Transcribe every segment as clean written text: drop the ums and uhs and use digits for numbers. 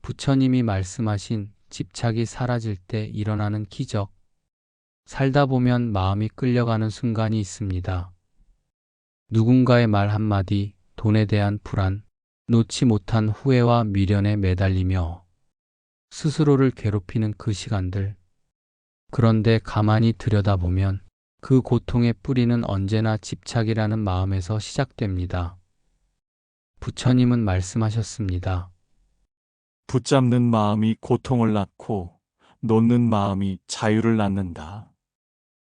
부처님이 말씀하신 집착이 사라질 때 일어나는 기적. 살다 보면 마음이 끌려가는 순간이 있습니다. 누군가의 말 한마디, 돈에 대한 불안, 놓지 못한 후회와 미련에 매달리며 스스로를 괴롭히는 그 시간들. 그런데 가만히 들여다보면 그 고통의 뿌리는 언제나 집착이라는 마음에서 시작됩니다. 부처님은 말씀하셨습니다. 붙잡는 마음이 고통을 낳고 놓는 마음이 자유를 낳는다.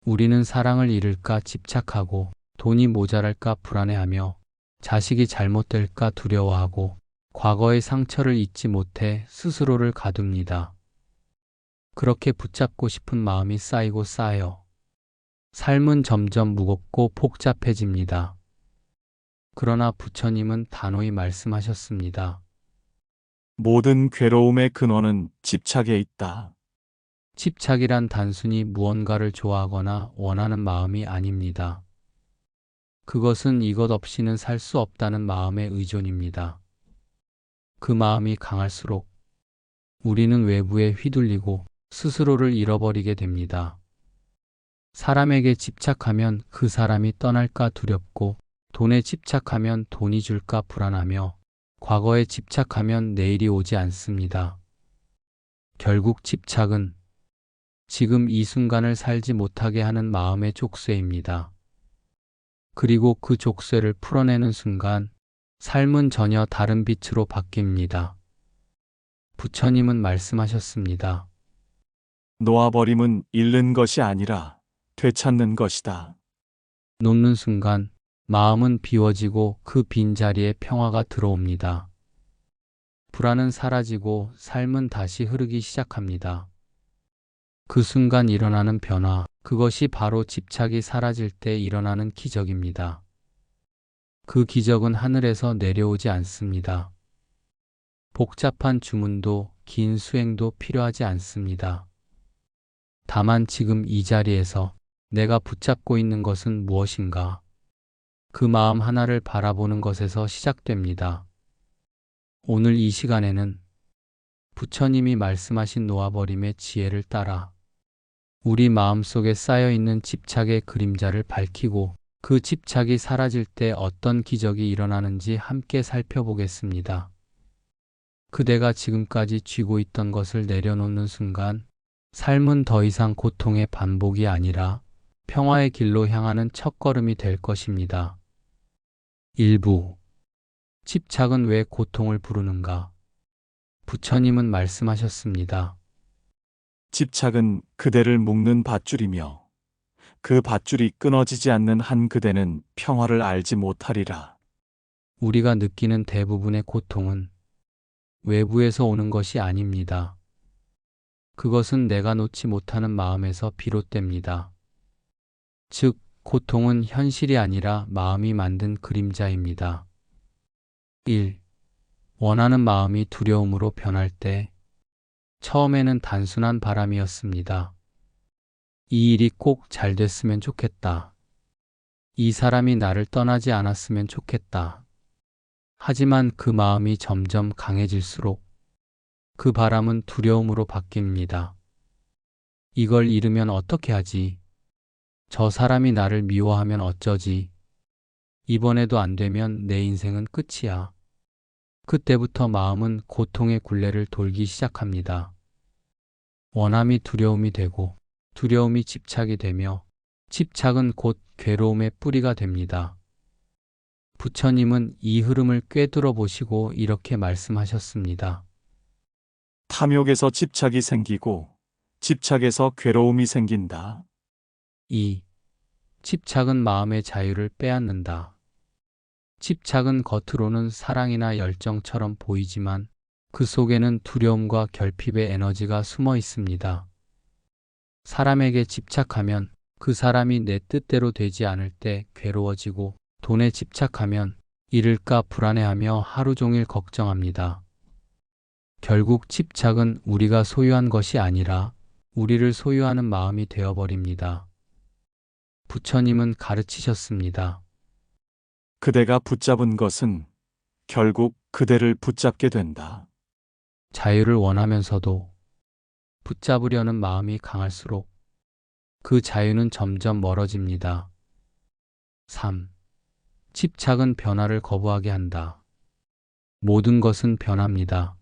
우리는 사랑을 잃을까 집착하고 돈이 모자랄까 불안해하며 자식이 잘못될까 두려워하고 과거의 상처를 잊지 못해 스스로를 가둡니다. 그렇게 붙잡고 싶은 마음이 쌓이고 쌓여 삶은 점점 무겁고 복잡해집니다. 그러나 부처님은 단호히 말씀하셨습니다. 모든 괴로움의 근원은 집착에 있다. 집착이란 단순히 무언가를 좋아하거나 원하는 마음이 아닙니다. 그것은 이것 없이는 살 수 없다는 마음의 의존입니다. 그 마음이 강할수록 우리는 외부에 휘둘리고 스스로를 잃어버리게 됩니다. 사람에게 집착하면 그 사람이 떠날까 두렵고, 돈에 집착하면 돈이 줄까 불안하며, 과거에 집착하면 내일이 오지 않습니다. 결국 집착은 지금 이 순간을 살지 못하게 하는 마음의 족쇄입니다. 그리고 그 족쇄를 풀어내는 순간 삶은 전혀 다른 빛으로 바뀝니다. 부처님은 말씀하셨습니다. 놓아버림은 잃는 것이 아니라 되찾는 것이다. 놓는 순간 마음은 비워지고 그 빈자리에 평화가 들어옵니다. 불안은 사라지고 삶은 다시 흐르기 시작합니다. 그 순간 일어나는 변화, 그것이 바로 집착이 사라질 때 일어나는 기적입니다. 그 기적은 하늘에서 내려오지 않습니다. 복잡한 주문도 긴 수행도 필요하지 않습니다. 다만 지금 이 자리에서 내가 붙잡고 있는 것은 무엇인가? 그 마음 하나를 바라보는 것에서 시작됩니다. 오늘 이 시간에는 부처님이 말씀하신 놓아버림의 지혜를 따라 우리 마음속에 쌓여있는 집착의 그림자를 밝히고 그 집착이 사라질 때 어떤 기적이 일어나는지 함께 살펴보겠습니다. 그대가 지금까지 쥐고 있던 것을 내려놓는 순간 삶은 더 이상 고통의 반복이 아니라 평화의 길로 향하는 첫걸음이 될 것입니다. 일부 집착은 왜 고통을 부르는가? 부처님은 말씀하셨습니다. 집착은 그대를 묶는 밧줄이며 그 밧줄이 끊어지지 않는 한 그대는 평화를 알지 못하리라. 우리가 느끼는 대부분의 고통은 외부에서 오는 것이 아닙니다. 그것은 내가 놓지 못하는 마음에서 비롯됩니다. 즉, 고통은 현실이 아니라 마음이 만든 그림자입니다. 1. 원하는 마음이 두려움으로 변할 때 처음에는 단순한 바람이었습니다. 이 일이 꼭 잘 됐으면 좋겠다. 이 사람이 나를 떠나지 않았으면 좋겠다. 하지만 그 마음이 점점 강해질수록 그 바람은 두려움으로 바뀝니다. 이걸 잃으면 어떻게 하지? 저 사람이 나를 미워하면 어쩌지? 이번에도 안 되면 내 인생은 끝이야. 그때부터 마음은 고통의 굴레를 돌기 시작합니다. 원함이 두려움이 되고 두려움이 집착이 되며 집착은 곧 괴로움의 뿌리가 됩니다. 부처님은 이 흐름을 꿰뚫어 보시고 이렇게 말씀하셨습니다. 탐욕에서 집착이 생기고 집착에서 괴로움이 생긴다. 2. 집착은 마음의 자유를 빼앗는다. 집착은 겉으로는 사랑이나 열정처럼 보이지만 그 속에는 두려움과 결핍의 에너지가 숨어 있습니다. 사람에게 집착하면 그 사람이 내 뜻대로 되지 않을 때 괴로워지고, 돈에 집착하면 잃을까 불안해하며 하루 종일 걱정합니다. 결국 집착은 우리가 소유한 것이 아니라 우리를 소유하는 마음이 되어버립니다. 부처님은 가르치셨습니다. 그대가 붙잡은 것은 결국 그대를 붙잡게 된다. 자유를 원하면서도 붙잡으려는 마음이 강할수록 그 자유는 점점 멀어집니다. 3. 집착은 변화를 거부하게 한다. 모든 것은 변합니다.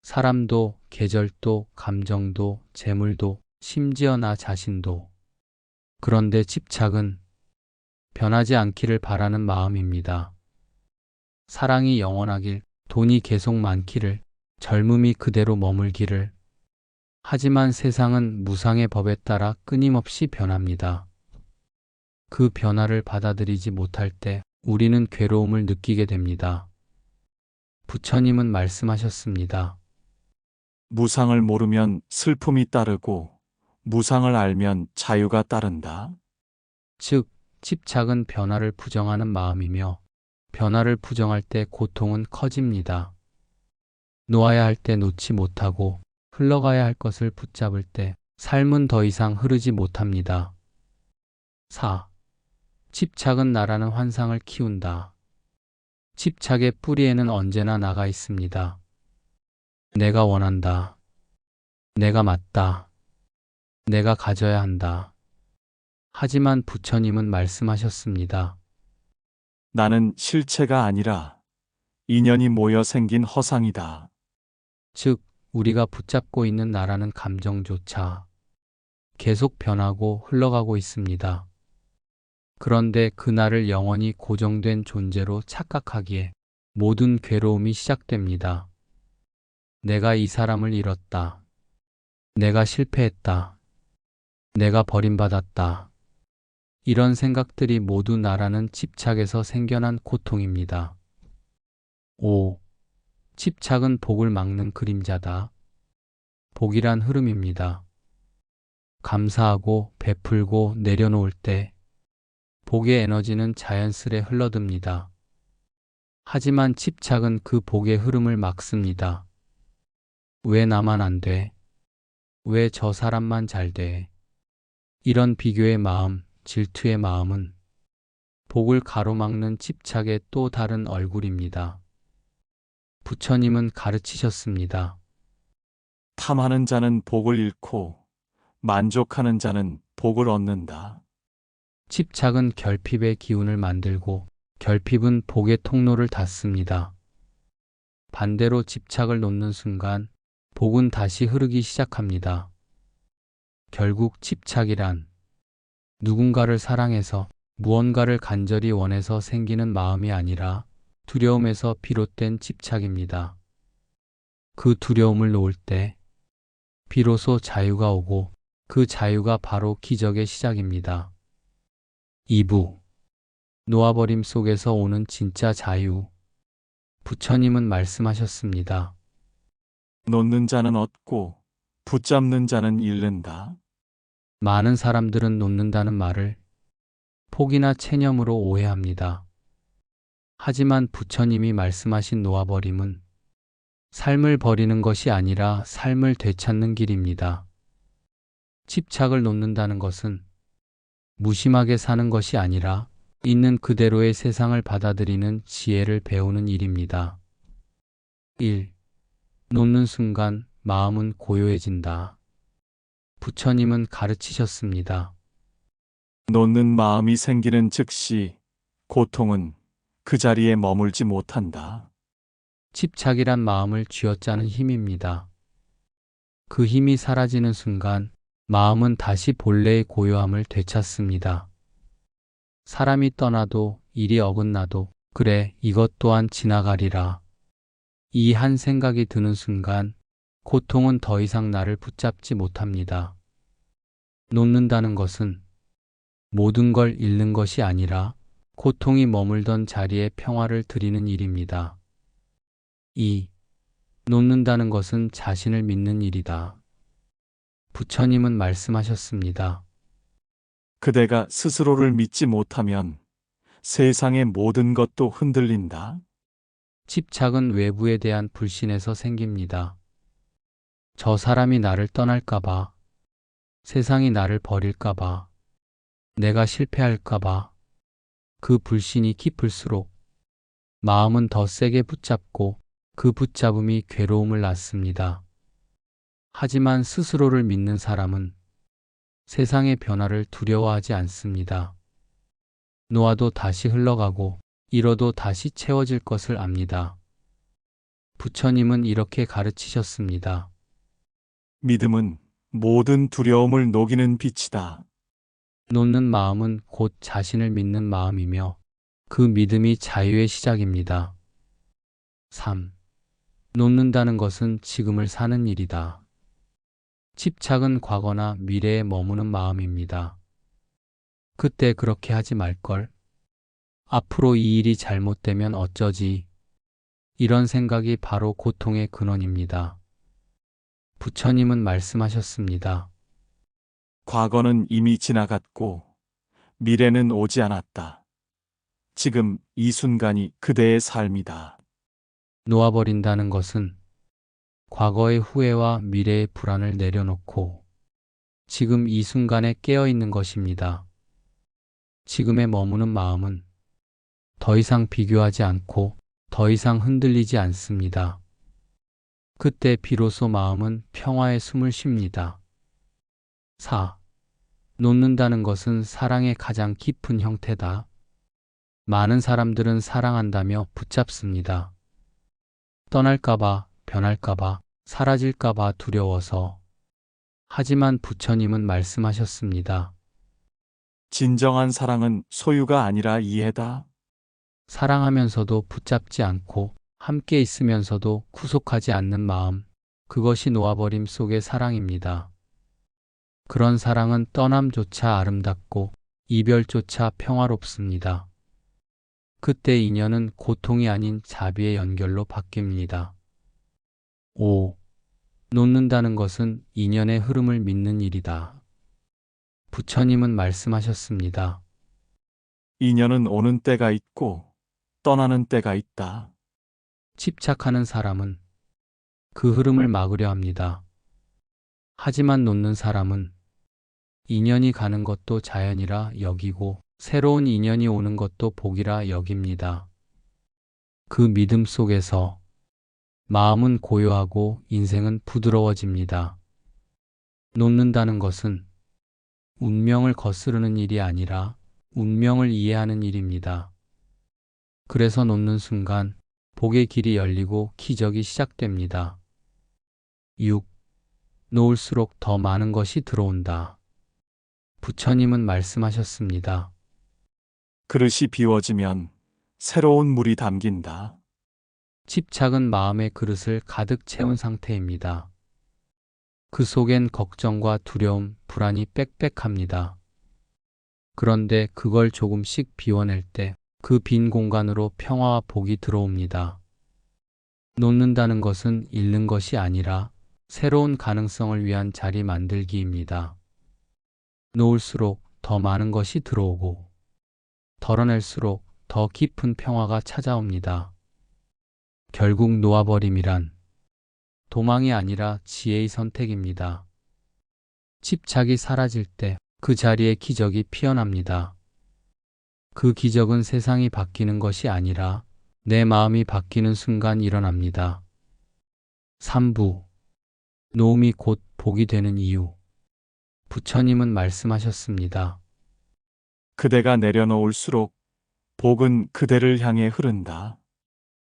사람도, 계절도, 감정도, 재물도, 심지어 나 자신도. 그런데 집착은 변하지 않기를 바라는 마음입니다. 사랑이 영원하길, 돈이 계속 많기를, 젊음이 그대로 머물기를. 하지만 세상은 무상의 법에 따라 끊임없이 변합니다. 그 변화를 받아들이지 못할 때 우리는 괴로움을 느끼게 됩니다. 부처님은 말씀하셨습니다. 무상을 모르면 슬픔이 따르고 무상을 알면 자유가 따른다. 즉, 집착은 변화를 부정하는 마음이며 변화를 부정할 때 고통은 커집니다. 놓아야 할 때 놓지 못하고 흘러가야 할 것을 붙잡을 때 삶은 더 이상 흐르지 못합니다. 4. 집착은 나라는 환상을 키운다. 집착의 뿌리에는 언제나 나가 있습니다. 내가 원한다. 내가 맞다. 내가 가져야 한다. 하지만 부처님은 말씀하셨습니다. 나는 실체가 아니라 인연이 모여 생긴 허상이다. 즉, 우리가 붙잡고 있는 나라는 감정조차 계속 변하고 흘러가고 있습니다. 그런데 그 나를 영원히 고정된 존재로 착각하기에 모든 괴로움이 시작됩니다. 내가 이 사람을 잃었다. 내가 실패했다. 내가 버림받았다. 이런 생각들이 모두 나라는 집착에서 생겨난 고통입니다. 5. 집착은 복을 막는 그림자다. 복이란 흐름입니다. 감사하고 베풀고 내려놓을 때 복의 에너지는 자연스레 흘러듭니다. 하지만 집착은 그 복의 흐름을 막습니다. 왜 나만 안 돼? 왜 저 사람만 잘 돼? 이런 비교의 마음, 질투의 마음은 복을 가로막는 집착의 또 다른 얼굴입니다. 부처님은 가르치셨습니다. 탐하는 자는 복을 잃고 만족하는 자는 복을 얻는다. 집착은 결핍의 기운을 만들고 결핍은 복의 통로를 닫습니다. 반대로 집착을 놓는 순간 복은 다시 흐르기 시작합니다. 결국 집착이란 누군가를 사랑해서 무언가를 간절히 원해서 생기는 마음이 아니라 두려움에서 비롯된 집착입니다. 그 두려움을 놓을 때 비로소 자유가 오고 그 자유가 바로 기적의 시작입니다. 2부 놓아버림 속에서 오는 진짜 자유. 부처님은 말씀하셨습니다. 놓는 자는 얻고 붙잡는 자는 잃는다. 많은 사람들은 놓는다는 말을 폭이나 체념으로 오해합니다. 하지만 부처님이 말씀하신 놓아버림은 삶을 버리는 것이 아니라 삶을 되찾는 길입니다. 집착을 놓는다는 것은 무심하게 사는 것이 아니라 있는 그대로의 세상을 받아들이는 지혜를 배우는 일입니다. 1. 놓는 순간 마음은 고요해진다. 부처님은 가르치셨습니다. 놓는 마음이 생기는 즉시 고통은 그 자리에 머물지 못한다. 집착이란 마음을 쥐어짜는 힘입니다. 그 힘이 사라지는 순간 마음은 다시 본래의 고요함을 되찾습니다. 사람이 떠나도 일이 어긋나도 그래 이것 또한 지나가리라. 이 한 생각이 드는 순간 고통은 더 이상 나를 붙잡지 못합니다. 놓는다는 것은 모든 걸 잃는 것이 아니라 고통이 머물던 자리에 평화를 드리는 일입니다. 2. 놓는다는 것은 자신을 믿는 일이다. 부처님은 말씀하셨습니다. 그대가 스스로를 믿지 못하면 세상의 모든 것도 흔들린다. 집착은 외부에 대한 불신에서 생깁니다. 저 사람이 나를 떠날까봐, 세상이 나를 버릴까봐, 내가 실패할까봐, 그 불신이 깊을수록 마음은 더 세게 붙잡고 그 붙잡음이 괴로움을 낳습니다. 하지만 스스로를 믿는 사람은 세상의 변화를 두려워하지 않습니다. 놓아도 다시 흘러가고 잃어도 다시 채워질 것을 압니다. 부처님은 이렇게 가르치셨습니다. 믿음은 모든 두려움을 녹이는 빛이다. 놓는 마음은 곧 자신을 믿는 마음이며 그 믿음이 자유의 시작입니다. 3. 놓는다는 것은 지금을 사는 일이다. 집착은 과거나 미래에 머무는 마음입니다. 그때 그렇게 하지 말걸. 앞으로 이 일이 잘못되면 어쩌지. 이런 생각이 바로 고통의 근원입니다. 부처님은 말씀하셨습니다. 과거는 이미 지나갔고 미래는 오지 않았다. 지금 이 순간이 그대의 삶이다. 놓아버린다는 것은 과거의 후회와 미래의 불안을 내려놓고 지금 이 순간에 깨어 있는 것입니다. 지금에 머무는 마음은 더 이상 비교하지 않고 더 이상 흔들리지 않습니다. 그때 비로소 마음은 평화의 숨을 쉽니다. 4. 놓는다는 것은 사랑의 가장 깊은 형태다. 많은 사람들은 사랑한다며 붙잡습니다. 떠날까봐, 변할까봐, 사라질까봐 두려워서. 하지만 부처님은 말씀하셨습니다. 진정한 사랑은 소유가 아니라 이해다. 사랑하면서도 붙잡지 않고 함께 있으면서도 구속하지 않는 마음, 그것이 놓아버림 속의 사랑입니다. 그런 사랑은 떠남조차 아름답고 이별조차 평화롭습니다. 그때 인연은 고통이 아닌 자비의 연결로 바뀝니다. 5. 놓는다는 것은 인연의 흐름을 믿는 일이다. 부처님은 말씀하셨습니다. 인연은 오는 때가 있고 떠나는 때가 있다. 집착하는 사람은 그 흐름을 막으려 합니다. 하지만 놓는 사람은 인연이 가는 것도 자연이라 여기고 새로운 인연이 오는 것도 복이라 여깁니다. 그 믿음 속에서 마음은 고요하고 인생은 부드러워집니다. 놓는다는 것은 운명을 거스르는 일이 아니라 운명을 이해하는 일입니다. 그래서 놓는 순간 복의 길이 열리고 기적이 시작됩니다. 6. 놓을수록 더 많은 것이 들어온다. 부처님은 말씀하셨습니다. 그릇이 비워지면 새로운 물이 담긴다. 집착은 마음의 그릇을 가득 채운 상태입니다. 그 속엔 걱정과 두려움, 불안이 빽빽합니다. 그런데 그걸 조금씩 비워낼 때 그 빈 공간으로 평화와 복이 들어옵니다. 놓는다는 것은 잃는 것이 아니라 새로운 가능성을 위한 자리 만들기입니다. 놓을수록 더 많은 것이 들어오고 덜어낼수록 더 깊은 평화가 찾아옵니다. 결국 놓아버림이란 도망이 아니라 지혜의 선택입니다. 집착이 사라질 때 그 자리에 기적이 피어납니다. 그 기적은 세상이 바뀌는 것이 아니라 내 마음이 바뀌는 순간 일어납니다. 3부. 놓음이 곧 복이 되는 이유. 부처님은 말씀하셨습니다. 그대가 내려놓을수록 복은 그대를 향해 흐른다.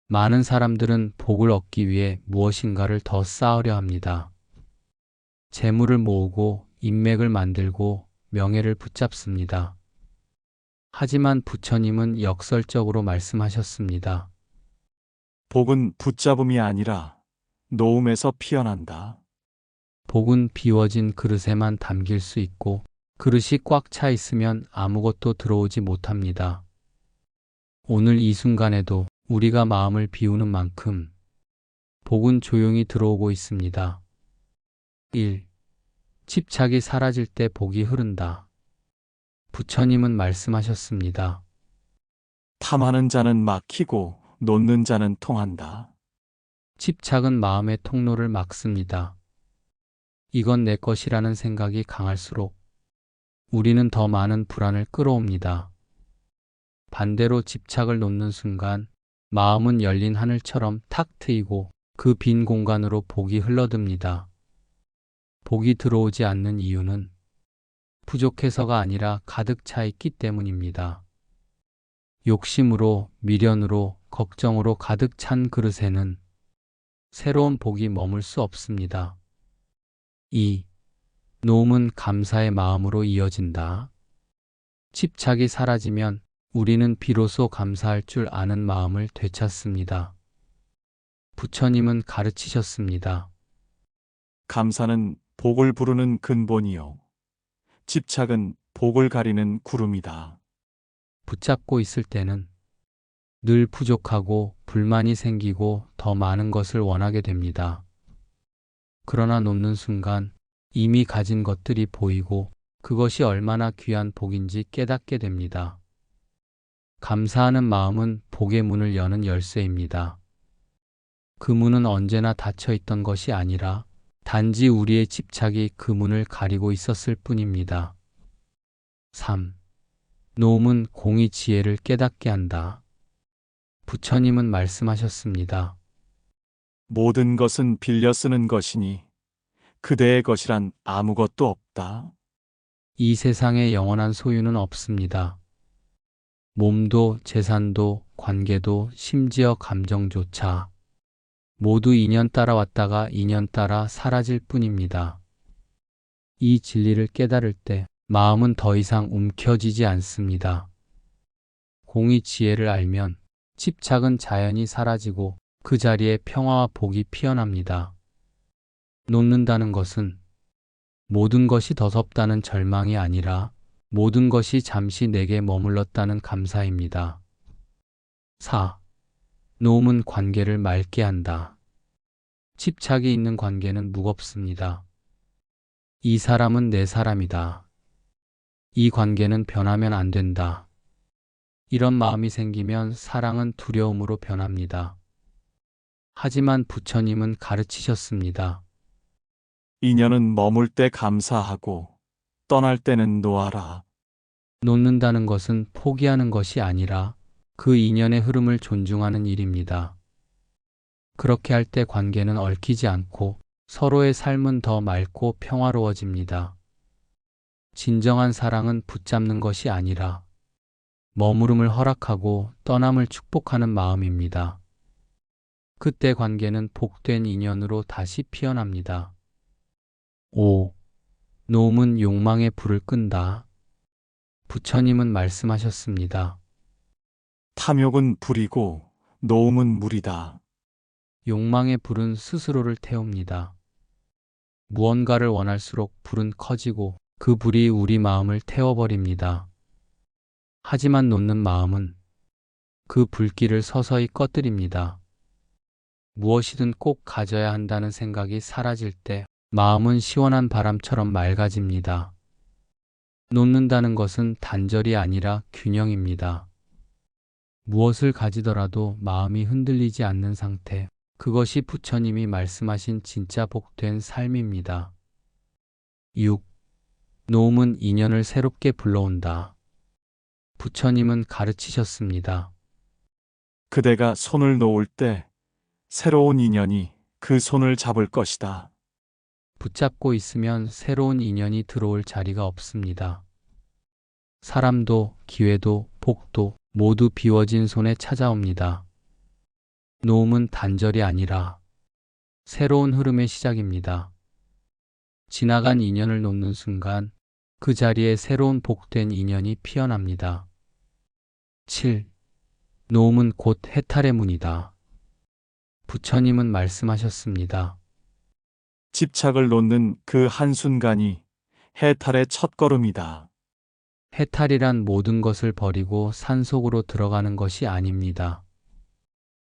많은 사람들은 복을 얻기 위해 무엇인가를 더 쌓으려 합니다. 재물을 모으고 인맥을 만들고 명예를 붙잡습니다. 하지만 부처님은 역설적으로 말씀하셨습니다. 복은 붙잡음이 아니라 놓음에서 피어난다. 복은 비워진 그릇에만 담길 수 있고 그릇이 꽉 차 있으면 아무것도 들어오지 못합니다. 오늘 이 순간에도 우리가 마음을 비우는 만큼 복은 조용히 들어오고 있습니다. 1. 집착이 사라질 때 복이 흐른다. 부처님은 말씀하셨습니다. 탐하는 자는 막히고 놓는 자는 통한다. 집착은 마음의 통로를 막습니다. 이건 내 것이라는 생각이 강할수록 우리는 더 많은 불안을 끌어옵니다. 반대로 집착을 놓는 순간 마음은 열린 하늘처럼 탁 트이고 그 빈 공간으로 복이 흘러듭니다. 복이 들어오지 않는 이유는 부족해서가 아니라 가득 차 있기 때문입니다. 욕심으로, 미련으로, 걱정으로 가득 찬 그릇에는 새로운 복이 머물 수 없습니다. 2. 놓음은 감사의 마음으로 이어진다. 집착이 사라지면 우리는 비로소 감사할 줄 아는 마음을 되찾습니다. 부처님은 가르치셨습니다. 감사는 복을 부르는 근본이요. 집착은 복을 가리는 구름이다. 붙잡고 있을 때는 늘 부족하고 불만이 생기고 더 많은 것을 원하게 됩니다. 그러나 놓는 순간 이미 가진 것들이 보이고 그것이 얼마나 귀한 복인지 깨닫게 됩니다. 감사하는 마음은 복의 문을 여는 열쇠입니다. 그 문은 언제나 닫혀 있던 것이 아니라 단지 우리의 집착이 그 문을 가리고 있었을 뿐입니다. 3. 놓음은 공의 지혜를 깨닫게 한다. 부처님은 말씀하셨습니다. 모든 것은 빌려 쓰는 것이니 그대의 것이란 아무것도 없다. 이 세상에 영원한 소유는 없습니다. 몸도 재산도 관계도 심지어 감정조차 모두 인연 따라 왔다가 인연 따라 사라질 뿐입니다. 이 진리를 깨달을 때 마음은 더 이상 움켜쥐지 않습니다. 공의 지혜를 알면 집착은 자연히 사라지고 그 자리에 평화와 복이 피어납니다. 놓는다는 것은 모든 것이 더섭다는 절망이 아니라 모든 것이 잠시 내게 머물렀다는 감사입니다. 4. 놓음은 관계를 맑게 한다. 집착이 있는 관계는 무겁습니다. 이 사람은 내 사람이다. 이 관계는 변하면 안 된다. 이런 마음이 생기면 사랑은 두려움으로 변합니다. 하지만 부처님은 가르치셨습니다. 인연은 머물 때 감사하고 떠날 때는 놓아라. 놓는다는 것은 포기하는 것이 아니라 그 인연의 흐름을 존중하는 일입니다. 그렇게 할 때 관계는 얽히지 않고 서로의 삶은 더 맑고 평화로워집니다. 진정한 사랑은 붙잡는 것이 아니라 머무름을 허락하고 떠남을 축복하는 마음입니다. 그때 관계는 복된 인연으로 다시 피어납니다. 5. 놓음은 욕망의 불을 끈다. 부처님은 말씀하셨습니다. 탐욕은 불이고 놓음은 물이다. 욕망의 불은 스스로를 태웁니다. 무언가를 원할수록 불은 커지고 그 불이 우리 마음을 태워버립니다. 하지만 놓는 마음은 그 불길을 서서히 꺼뜨립니다. 무엇이든 꼭 가져야 한다는 생각이 사라질 때 마음은 시원한 바람처럼 맑아집니다. 놓는다는 것은 단절이 아니라 균형입니다. 무엇을 가지더라도 마음이 흔들리지 않는 상태, 그것이 부처님이 말씀하신 진짜 복된 삶입니다. 6. 놓음은 인연을 새롭게 불러온다. 부처님은 가르치셨습니다. 그대가 손을 놓을 때 새로운 인연이 그 손을 잡을 것이다. 붙잡고 있으면 새로운 인연이 들어올 자리가 없습니다. 사람도 기회도 복도 모두 비워진 손에 찾아옵니다. 놓음은 단절이 아니라 새로운 흐름의 시작입니다. 지나간 인연을 놓는 순간 그 자리에 새로운 복된 인연이 피어납니다. 7. 놓음은 곧 해탈의 문이다. 부처님은 말씀하셨습니다. 집착을 놓는 그 한순간이 해탈의 첫걸음이다. 해탈이란 모든 것을 버리고 산속으로 들어가는 것이 아닙니다.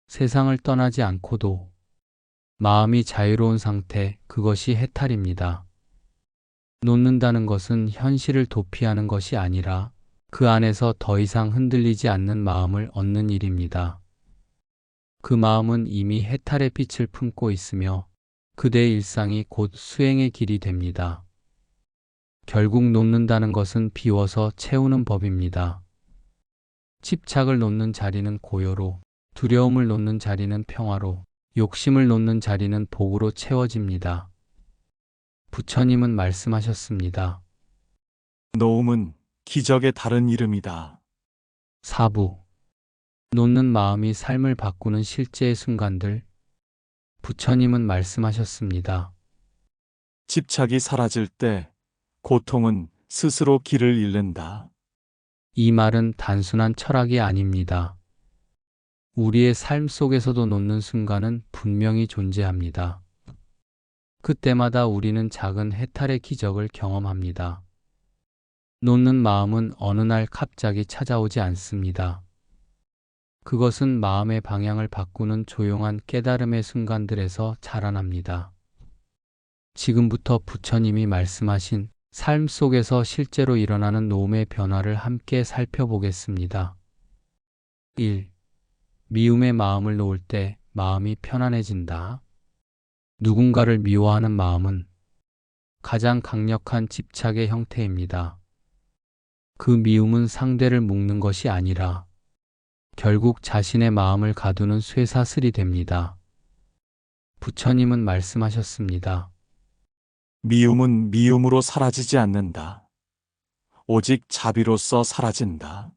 세상을 떠나지 않고도 마음이 자유로운 상태, 그것이 해탈입니다. 놓는다는 것은 현실을 도피하는 것이 아니라 그 안에서 더 이상 흔들리지 않는 마음을 얻는 일입니다. 그 마음은 이미 해탈의 빛을 품고 있으며 그대의 일상이 곧 수행의 길이 됩니다. 결국 놓는다는 것은 비워서 채우는 법입니다. 집착을 놓는 자리는 고요로 두려움을 놓는 자리는 평화로, 욕심을 놓는 자리는 복으로 채워집니다. 부처님은 말씀하셨습니다. 놓음은 기적의 다른 이름이다. 사부. 놓는 마음이 삶을 바꾸는 실제의 순간들. 부처님은 말씀하셨습니다. 집착이 사라질 때 고통은 스스로 길을 잃는다. 이 말은 단순한 철학이 아닙니다. 우리의 삶 속에서도 놓는 순간은 분명히 존재합니다. 그때마다 우리는 작은 해탈의 기적을 경험합니다. 놓는 마음은 어느 날 갑자기 찾아오지 않습니다. 그것은 마음의 방향을 바꾸는 조용한 깨달음의 순간들에서 자라납니다. 지금부터 부처님이 말씀하신 삶 속에서 실제로 일어나는 놓음의 변화를 함께 살펴보겠습니다. 1. 미움의 마음을 놓을 때 마음이 편안해진다. 누군가를 미워하는 마음은 가장 강력한 집착의 형태입니다. 그 미움은 상대를 묶는 것이 아니라 결국 자신의 마음을 가두는 쇠사슬이 됩니다. 부처님은 말씀하셨습니다. 미움은 미움으로 사라지지 않는다. 오직 자비로써 사라진다.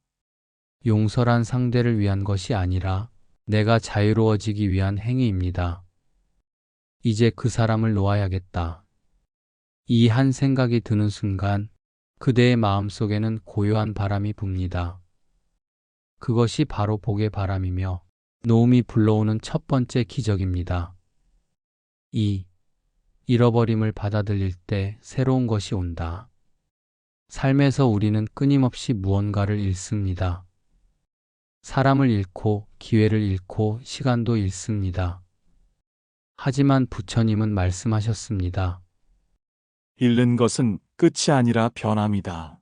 용서란 상대를 위한 것이 아니라 내가 자유로워지기 위한 행위입니다. 이제 그 사람을 놓아야겠다. 이 한 생각이 드는 순간 그대의 마음속에는 고요한 바람이 붑니다. 그것이 바로 복의 바람이며 놓음이 불러오는 첫 번째 기적입니다. 2. 잃어버림을 받아들일 때 새로운 것이 온다. 삶에서 우리는 끊임없이 무언가를 잃습니다. 사람을 잃고 기회를 잃고 시간도 잃습니다. 하지만 부처님은 말씀하셨습니다. 잃는 것은 끝이 아니라 변함이다.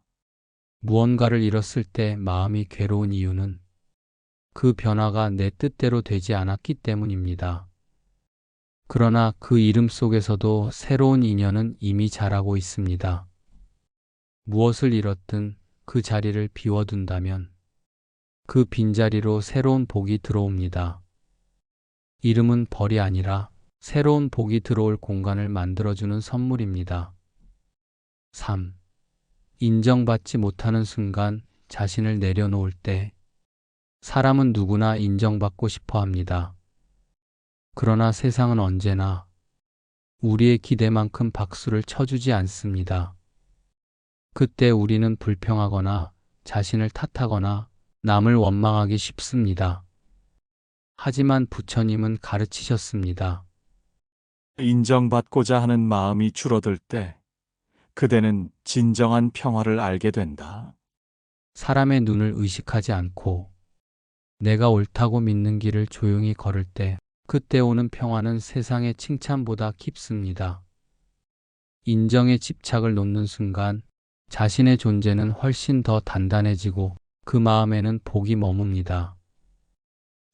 무언가를 잃었을 때 마음이 괴로운 이유는 그 변화가 내 뜻대로 되지 않았기 때문입니다. 그러나 그 잃음 속에서도 새로운 인연은 이미 자라고 있습니다. 무엇을 잃었든 그 자리를 비워둔다면 그 빈자리로 새로운 복이 들어옵니다. 잃음은 벌이 아니라 새로운 복이 들어올 공간을 만들어주는 선물입니다. 3. 인정받지 못하는 순간 자신을 내려놓을 때 사람은 누구나 인정받고 싶어 합니다. 그러나 세상은 언제나 우리의 기대만큼 박수를 쳐주지 않습니다. 그때 우리는 불평하거나 자신을 탓하거나 남을 원망하기 쉽습니다. 하지만 부처님은 가르치셨습니다. 인정받고자 하는 마음이 줄어들 때 그대는 진정한 평화를 알게 된다. 사람의 눈을 의식하지 않고 내가 옳다고 믿는 길을 조용히 걸을 때 그때 오는 평화는 세상의 칭찬보다 깊습니다. 인정의 집착을 놓는 순간 자신의 존재는 훨씬 더 단단해지고 그 마음에는 복이 머뭅니다.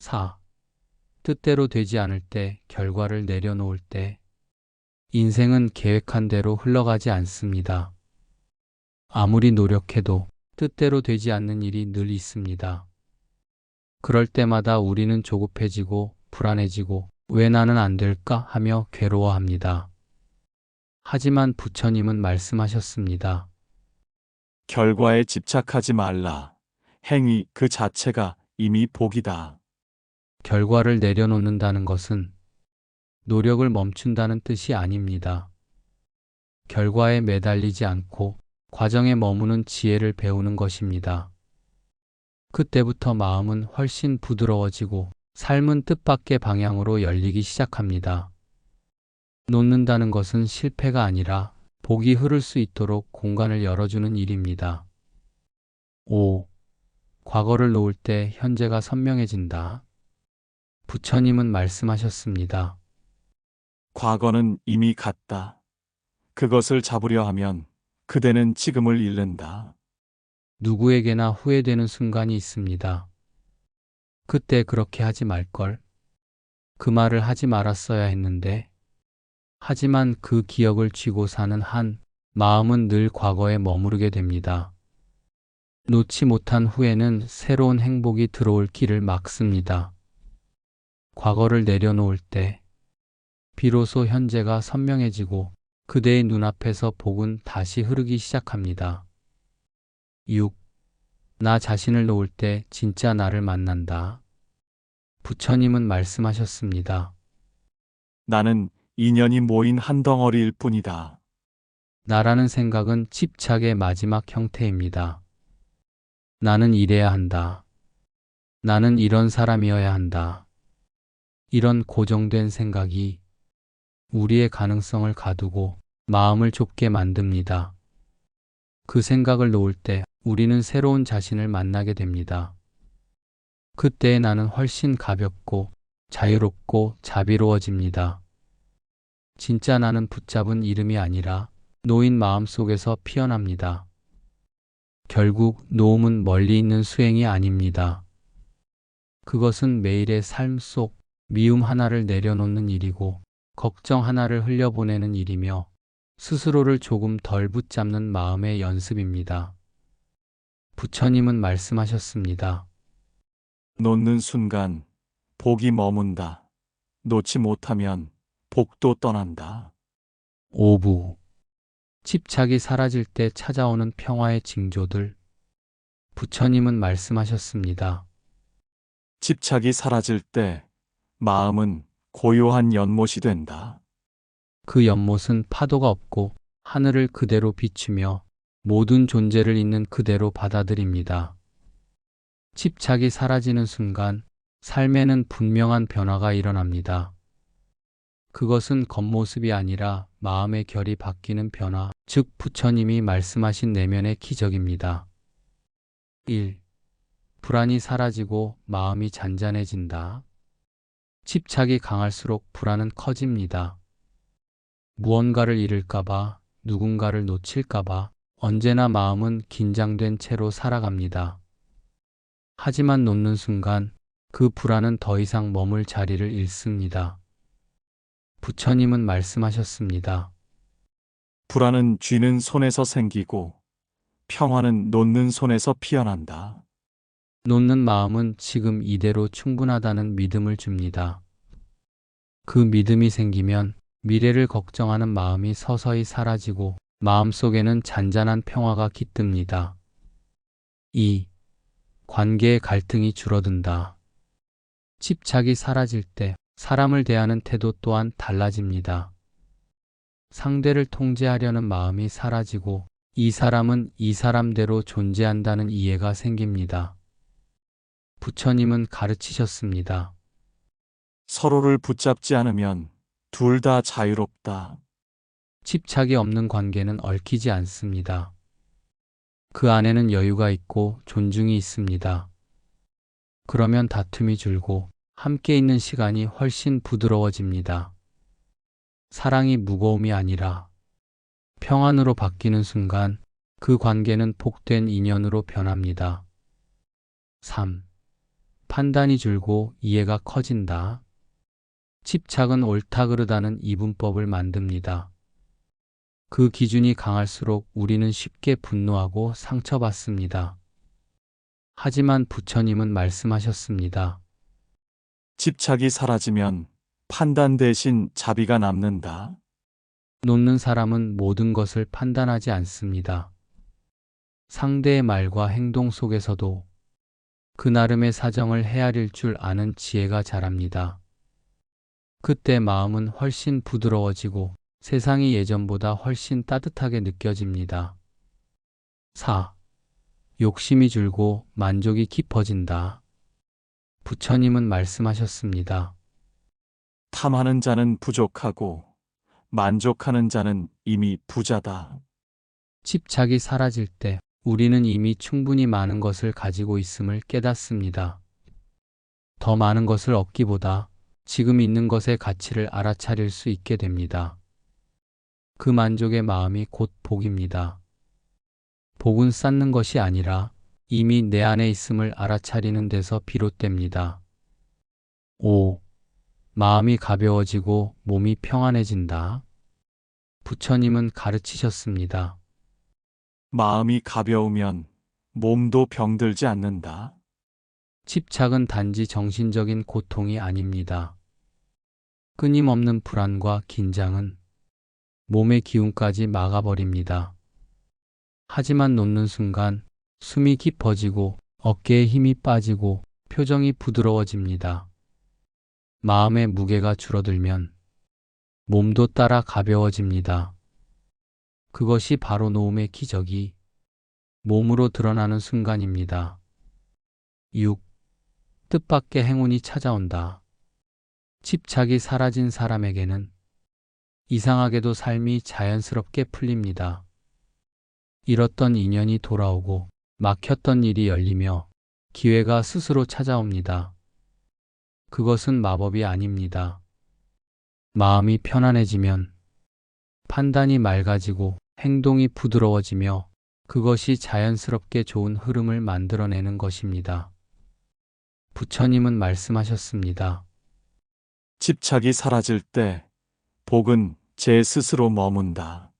4. 뜻대로 되지 않을 때 결과를 내려놓을 때 인생은 계획한 대로 흘러가지 않습니다. 아무리 노력해도 뜻대로 되지 않는 일이 늘 있습니다. 그럴 때마다 우리는 조급해지고 불안해지고 왜 나는 안 될까 하며 괴로워합니다. 하지만 부처님은 말씀하셨습니다. 결과에 집착하지 말라. 행위 그 자체가 이미 복이다. 결과를 내려놓는다는 것은 노력을 멈춘다는 뜻이 아닙니다. 결과에 매달리지 않고 과정에 머무는 지혜를 배우는 것입니다. 그때부터 마음은 훨씬 부드러워지고 삶은 뜻밖의 방향으로 열리기 시작합니다. 놓는다는 것은 실패가 아니라 복이 흐를 수 있도록 공간을 열어주는 일입니다. 5. 과거를 놓을 때 현재가 선명해진다. 부처님은 말씀하셨습니다. 과거는 이미 갔다. 그것을 잡으려 하면 그대는 지금을 잃는다. 누구에게나 후회되는 순간이 있습니다. 그때 그렇게 하지 말걸. 그 말을 하지 말았어야 했는데. 하지만 그 기억을 쥐고 사는 한 마음은 늘 과거에 머무르게 됩니다. 놓지 못한 후회는 새로운 행복이 들어올 길을 막습니다. 과거를 내려놓을 때 비로소 현재가 선명해지고 그대의 눈앞에서 복은 다시 흐르기 시작합니다. 6. 나 자신을 놓을 때 진짜 나를 만난다. 부처님은 말씀하셨습니다. 나는 인연이 모인 한 덩어리일 뿐이다. 나라는 생각은 집착의 마지막 형태입니다. 나는 이래야 한다. 나는 이런 사람이어야 한다. 이런 고정된 생각이 우리의 가능성을 가두고 마음을 좁게 만듭니다. 그 생각을 놓을 때 우리는 새로운 자신을 만나게 됩니다. 그때 나는 훨씬 가볍고 자유롭고 자비로워집니다. 진짜 나는 붙잡은 이름이 아니라 놓인 마음 속에서 피어납니다. 결국 놓음은 멀리 있는 수행이 아닙니다. 그것은 매일의 삶 속 미움 하나를 내려놓는 일이고 걱정 하나를 흘려보내는 일이며 스스로를 조금 덜 붙잡는 마음의 연습입니다. 부처님은 말씀하셨습니다. 놓는 순간 복이 머문다. 놓지 못하면 복도 떠난다. 5부. 집착이 사라질 때 찾아오는 평화의 징조들. 부처님은 말씀하셨습니다. 집착이 사라질 때 마음은 고요한 연못이 된다. 그 연못은 파도가 없고 하늘을 그대로 비추며 모든 존재를 있는 그대로 받아들입니다. 집착이 사라지는 순간 삶에는 분명한 변화가 일어납니다. 그것은 겉모습이 아니라 마음의 결이 바뀌는 변화, 즉 부처님이 말씀하신 내면의 기적입니다. 1. 불안이 사라지고 마음이 잔잔해진다. 집착이 강할수록 불안은 커집니다. 무언가를 잃을까봐, 누군가를 놓칠까봐 언제나 마음은 긴장된 채로 살아갑니다. 하지만 놓는 순간 그 불안은 더 이상 머물 자리를 잃습니다. 부처님은 말씀하셨습니다. 불안은 쥐는 손에서 생기고 평화는 놓는 손에서 피어난다. 놓는 마음은 지금 이대로 충분하다는 믿음을 줍니다. 그 믿음이 생기면 미래를 걱정하는 마음이 서서히 사라지고 마음속에는 잔잔한 평화가 깃듭니다. 2. 관계의 갈등이 줄어든다. 집착이 사라질 때 사람을 대하는 태도 또한 달라집니다. 상대를 통제하려는 마음이 사라지고 이 사람은 이 사람대로 존재한다는 이해가 생깁니다. 부처님은 가르치셨습니다. 서로를 붙잡지 않으면 둘 다 자유롭다. 집착이 없는 관계는 얽히지 않습니다. 그 안에는 여유가 있고 존중이 있습니다. 그러면 다툼이 줄고 함께 있는 시간이 훨씬 부드러워집니다. 사랑이 무거움이 아니라 평안으로 바뀌는 순간 그 관계는 복된 인연으로 변합니다. 3. 판단이 줄고 이해가 커진다. 집착은 옳다 그르다는 이분법을 만듭니다. 그 기준이 강할수록 우리는 쉽게 분노하고 상처받습니다. 하지만 부처님은 말씀하셨습니다. 집착이 사라지면 판단 대신 자비가 남는다. 놓는 사람은 모든 것을 판단하지 않습니다. 상대의 말과 행동 속에서도 그 나름의 사정을 헤아릴 줄 아는 지혜가 자랍니다. 그때 마음은 훨씬 부드러워지고 세상이 예전보다 훨씬 따뜻하게 느껴집니다. 4. 욕심이 줄고 만족이 깊어진다. 부처님은 말씀하셨습니다. 탐하는 자는 부족하고 만족하는 자는 이미 부자다. 집착이 사라질 때 우리는 이미 충분히 많은 것을 가지고 있음을 깨닫습니다. 더 많은 것을 얻기보다 지금 있는 것의 가치를 알아차릴 수 있게 됩니다. 그 만족의 마음이 곧 복입니다. 복은 쌓는 것이 아니라 이미 내 안에 있음을 알아차리는 데서 비롯됩니다. 5. 마음이 가벼워지고 몸이 평안해진다. 부처님은 가르치셨습니다. 마음이 가벼우면 몸도 병들지 않는다. 집착은 단지 정신적인 고통이 아닙니다. 끊임없는 불안과 긴장은 몸의 기운까지 막아버립니다. 하지만 놓는 순간 숨이 깊어지고 어깨에 힘이 빠지고 표정이 부드러워집니다. 마음의 무게가 줄어들면 몸도 따라 가벼워집니다. 그것이 바로 놓음의 기적이 몸으로 드러나는 순간입니다. 6. 뜻밖의 행운이 찾아온다. 집착이 사라진 사람에게는 이상하게도 삶이 자연스럽게 풀립니다. 잃었던 인연이 돌아오고 막혔던 일이 열리며 기회가 스스로 찾아옵니다. 그것은 마법이 아닙니다. 마음이 편안해지면 판단이 맑아지고 행동이 부드러워지며 그것이 자연스럽게 좋은 흐름을 만들어내는 것입니다. 부처님은 말씀하셨습니다. 집착이 사라질 때 복은 제 스스로 머문다.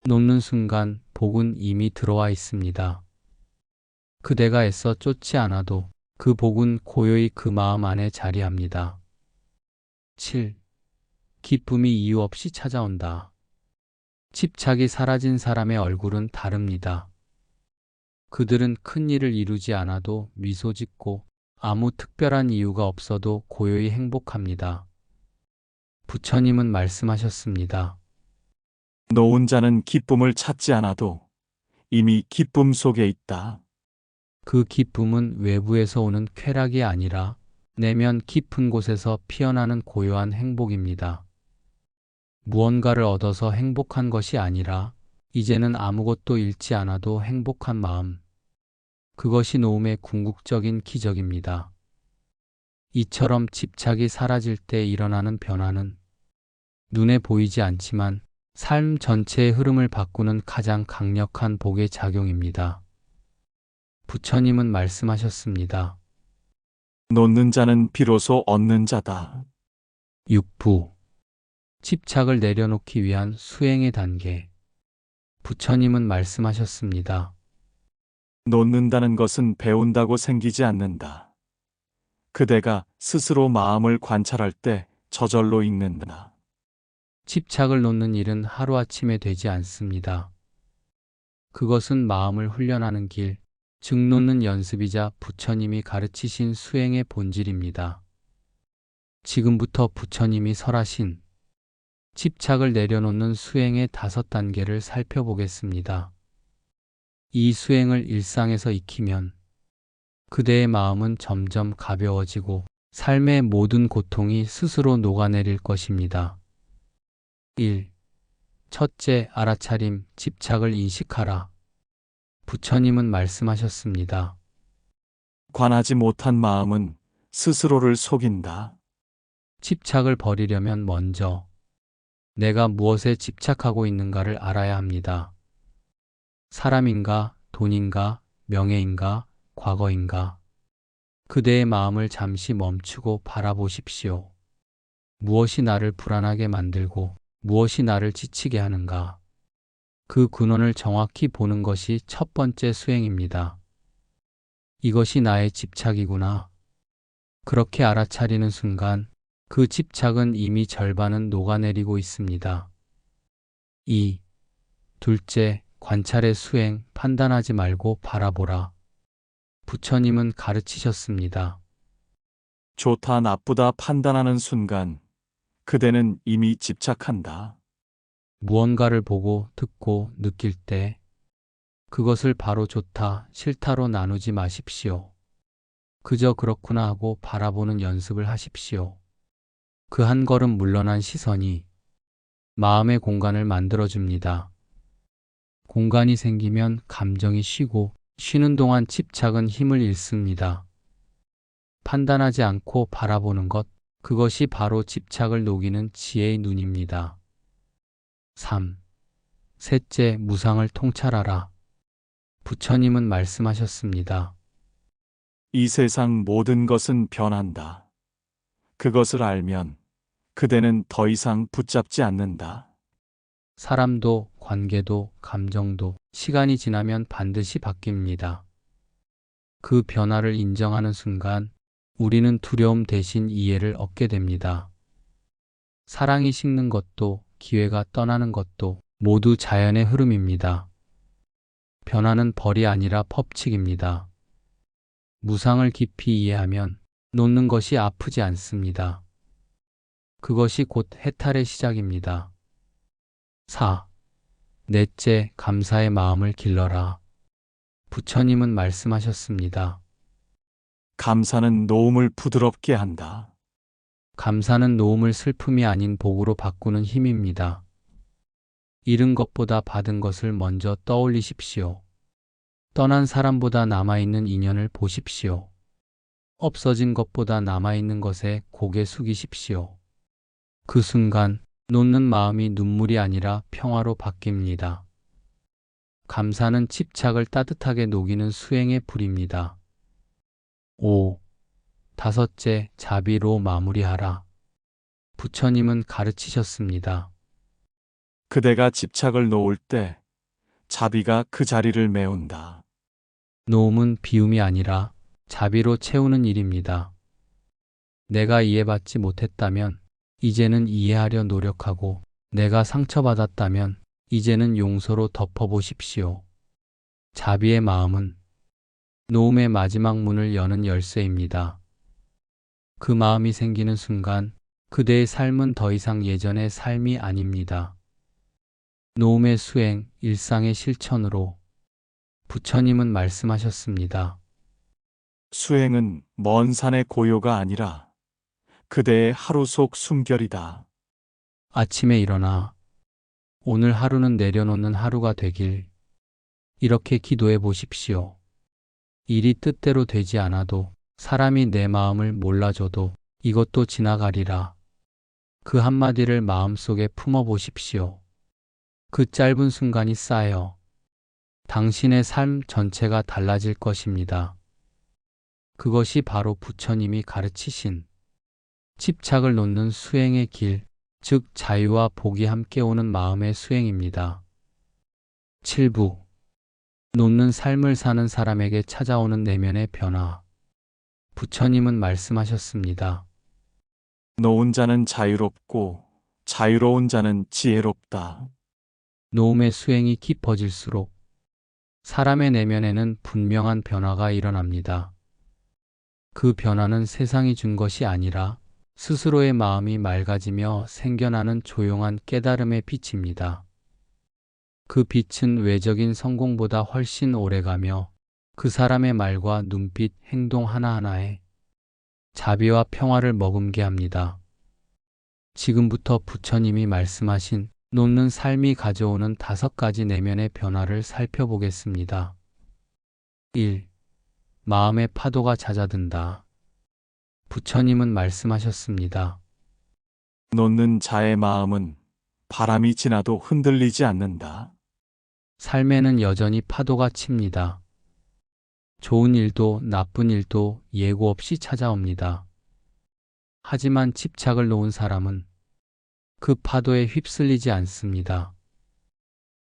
놓는 순간 복은 이미 들어와 있습니다. 그대가 애써 쫓지 않아도 그 복은 고요히 그 마음 안에 자리합니다. 7. 기쁨이 이유 없이 찾아온다. 집착이 사라진 사람의 얼굴은 다릅니다. 그들은 큰 일을 이루지 않아도 미소 짓고 아무 특별한 이유가 없어도 고요히 행복합니다. 부처님은 말씀하셨습니다. 놓은 자는 기쁨을 찾지 않아도 이미 기쁨 속에 있다. 그 기쁨은 외부에서 오는 쾌락이 아니라 내면 깊은 곳에서 피어나는 고요한 행복입니다. 무언가를 얻어서 행복한 것이 아니라 이제는 아무것도 잃지 않아도 행복한 마음. 그것이 놓음의 궁극적인 기적입니다. 이처럼 집착이 사라질 때 일어나는 변화는 눈에 보이지 않지만 삶 전체의 흐름을 바꾸는 가장 강력한 복의 작용입니다. 부처님은 말씀하셨습니다. 놓는 자는 비로소 얻는 자다. 6부. 집착을 내려놓기 위한 수행의 단계. 부처님은 말씀하셨습니다. 놓는다는 것은 배운다고 생기지 않는다. 그대가 스스로 마음을 관찰할 때 저절로 익는다. 집착을 놓는 일은 하루아침에 되지 않습니다. 그것은 마음을 훈련하는 길, 즉 놓는 연습이자 부처님이 가르치신 수행의 본질입니다. 지금부터 부처님이 설하신 집착을 내려놓는 수행의 5단계를 살펴보겠습니다. 이 수행을 일상에서 익히면 그대의 마음은 점점 가벼워지고 삶의 모든 고통이 스스로 녹아내릴 것입니다. 1. 첫째, 알아차림, 집착을 인식하라. 부처님은 말씀하셨습니다. 관하지 못한 마음은 스스로를 속인다. 집착을 버리려면 먼저 내가 무엇에 집착하고 있는가를 알아야 합니다. 사람인가, 돈인가, 명예인가, 과거인가. 그대의 마음을 잠시 멈추고 바라보십시오. 무엇이 나를 불안하게 만들고 무엇이 나를 지치게 하는가. 그 근원을 정확히 보는 것이 첫 번째 수행입니다. 이것이 나의 집착이구나. 그렇게 알아차리는 순간 그 집착은 이미 절반은 녹아내리고 있습니다. 2. 둘째, 관찰의 수행, 판단하지 말고 바라보라. 부처님은 가르치셨습니다. 좋다 나쁘다 판단하는 순간 그대는 이미 집착한다. 무언가를 보고 듣고 느낄 때 그것을 바로 좋다, 싫다로 나누지 마십시오. 그저 그렇구나 하고 바라보는 연습을 하십시오. 그 한 걸음 물러난 시선이 마음의 공간을 만들어줍니다. 공간이 생기면 감정이 쉬고 쉬는 동안 집착은 힘을 잃습니다. 판단하지 않고 바라보는 것, 그것이 바로 집착을 녹이는 지혜의 눈입니다. 3. 셋째, 무상을 통찰하라. 부처님은 말씀하셨습니다. 이 세상 모든 것은 변한다. 그것을 알면 그대는 더 이상 붙잡지 않는다. 사람도, 관계도, 감정도 시간이 지나면 반드시 바뀝니다. 그 변화를 인정하는 순간 우리는 두려움 대신 이해를 얻게 됩니다. 사랑이 식는 것도 기회가 떠나는 것도 모두 자연의 흐름입니다. 변화는 벌이 아니라 법칙입니다. 무상을 깊이 이해하면 놓는 것이 아프지 않습니다. 그것이 곧 해탈의 시작입니다. 4. 넷째, 감사의 마음을 길러라. 부처님은 말씀하셨습니다. 감사는 노움을 부드럽게 한다. 감사는 놓음을 슬픔이 아닌 복으로 바꾸는 힘입니다. 잃은 것보다 받은 것을 먼저 떠올리십시오. 떠난 사람보다 남아있는 인연을 보십시오. 없어진 것보다 남아있는 것에 고개 숙이십시오. 그 순간 놓는 마음이 눈물이 아니라 평화로 바뀝니다. 감사는 집착을 따뜻하게 녹이는 수행의 불입니다. 5. 다섯째, 자비로 마무리하라. 부처님은 가르치셨습니다. 그대가 집착을 놓을 때 자비가 그 자리를 메운다. 놓음은 비움이 아니라 자비로 채우는 일입니다. 내가 이해받지 못했다면 이제는 이해하려 노력하고, 내가 상처받았다면 이제는 용서로 덮어보십시오. 자비의 마음은 놓음의 마지막 문을 여는 열쇠입니다. 그 마음이 생기는 순간 그대의 삶은 더 이상 예전의 삶이 아닙니다. 놓음의 수행, 일상의 실천으로 부처님은 말씀하셨습니다. 수행은 먼 산의 고요가 아니라 그대의 하루 속 숨결이다. 아침에 일어나 오늘 하루는 내려놓는 하루가 되길, 이렇게 기도해 보십시오. 일이 뜻대로 되지 않아도, 사람이 내 마음을 몰라줘도 이것도 지나가리라. 그 한마디를 마음속에 품어 보십시오. 그 짧은 순간이 쌓여 당신의 삶 전체가 달라질 것입니다. 그것이 바로 부처님이 가르치신 집착을 놓는 수행의 길, 즉 자유와 복이 함께 오는 마음의 수행입니다. 7부. 놓는 삶을 사는 사람에게 찾아오는 내면의 변화. 부처님은 말씀하셨습니다. 놓은 자는 자유롭고 자유로운 자는 지혜롭다. 놓음의 수행이 깊어질수록 사람의 내면에는 분명한 변화가 일어납니다. 그 변화는 세상이 준 것이 아니라 스스로의 마음이 맑아지며 생겨나는 조용한 깨달음의 빛입니다. 그 빛은 외적인 성공보다 훨씬 오래가며, 그 사람의 말과 눈빛, 행동 하나하나에 자비와 평화를 머금게 합니다. 지금부터 부처님이 말씀하신 놓는 삶이 가져오는 5가지 내면의 변화를 살펴보겠습니다. 1. 마음의 파도가 잦아든다. 부처님은 말씀하셨습니다. 놓는 자의 마음은 바람이 지나도 흔들리지 않는다. 삶에는 여전히 파도가 칩니다. 좋은 일도 나쁜 일도 예고 없이 찾아옵니다. 하지만 집착을 놓은 사람은 그 파도에 휩쓸리지 않습니다.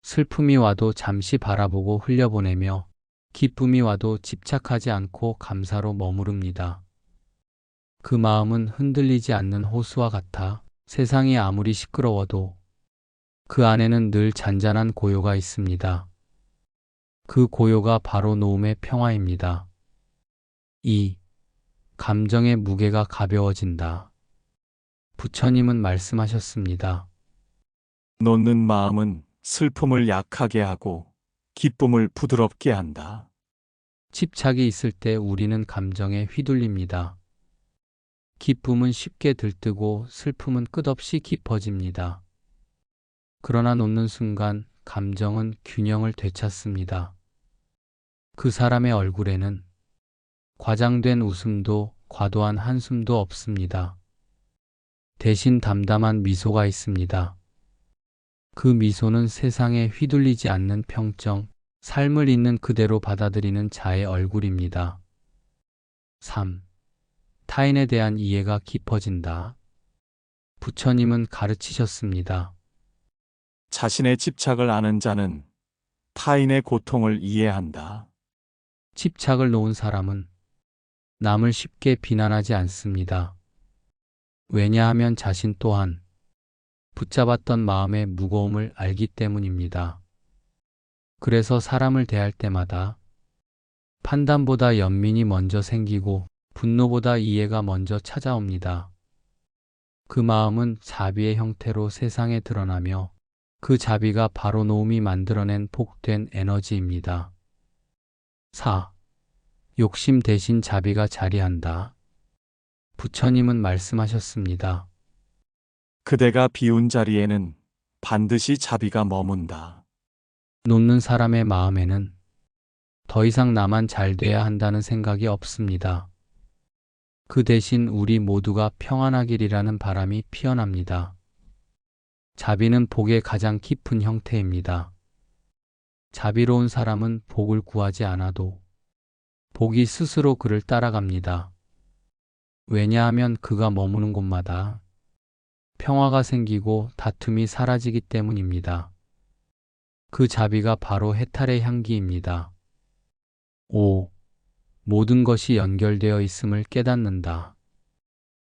슬픔이 와도 잠시 바라보고 흘려보내며, 기쁨이 와도 집착하지 않고 감사로 머무릅니다. 그 마음은 흔들리지 않는 호수와 같아 세상이 아무리 시끄러워도 그 안에는 늘 잔잔한 고요가 있습니다. 그 고요가 바로 놓음의 평화입니다. 2. 감정의 무게가 가벼워진다. 부처님은 말씀하셨습니다. 놓는 마음은 슬픔을 약하게 하고 기쁨을 부드럽게 한다. 집착이 있을 때 우리는 감정에 휘둘립니다. 기쁨은 쉽게 들뜨고 슬픔은 끝없이 깊어집니다. 그러나 놓는 순간 감정은 균형을 되찾습니다. 그 사람의 얼굴에는 과장된 웃음도 과도한 한숨도 없습니다. 대신 담담한 미소가 있습니다. 그 미소는 세상에 휘둘리지 않는 평정, 삶을 있는 그대로 받아들이는 자의 얼굴입니다. 3. 타인에 대한 이해가 깊어진다. 부처님은 가르치셨습니다. 자신의 집착을 아는 자는 타인의 고통을 이해한다. 집착을 놓은 사람은 남을 쉽게 비난하지 않습니다. 왜냐하면 자신 또한 붙잡았던 마음의 무거움을 알기 때문입니다. 그래서 사람을 대할 때마다 판단보다 연민이 먼저 생기고 분노보다 이해가 먼저 찾아옵니다. 그 마음은 자비의 형태로 세상에 드러나며 그 자비가 바로 놓음이 만들어낸 복된 에너지입니다. 4. 욕심 대신 자비가 자리한다. 부처님은 말씀하셨습니다. 그대가 비운 자리에는 반드시 자비가 머문다. 놓는 사람의 마음에는 더 이상 나만 잘 돼야 한다는 생각이 없습니다. 그 대신 우리 모두가 평안하기리라는 바람이 피어납니다. 자비는 복의 가장 깊은 형태입니다. 자비로운 사람은 복을 구하지 않아도 복이 스스로 그를 따라갑니다. 왜냐하면 그가 머무는 곳마다 평화가 생기고 다툼이 사라지기 때문입니다. 그 자비가 바로 해탈의 향기입니다. 5. 모든 것이 연결되어 있음을 깨닫는다.